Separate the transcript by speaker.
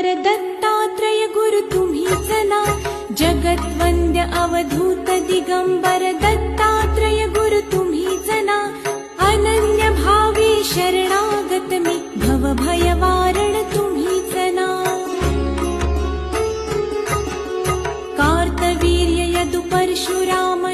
Speaker 1: दत्तात्रय गुरु तुम्हीच ना, जगद्वंद्य अवधूत दिगंबर दत्तात्रय गुरु तुम्हीच ना, अनन्य भावी शरणागत मी भव भय वारण तुम्हीच ना। कार्तवीर्य यदु परशुराम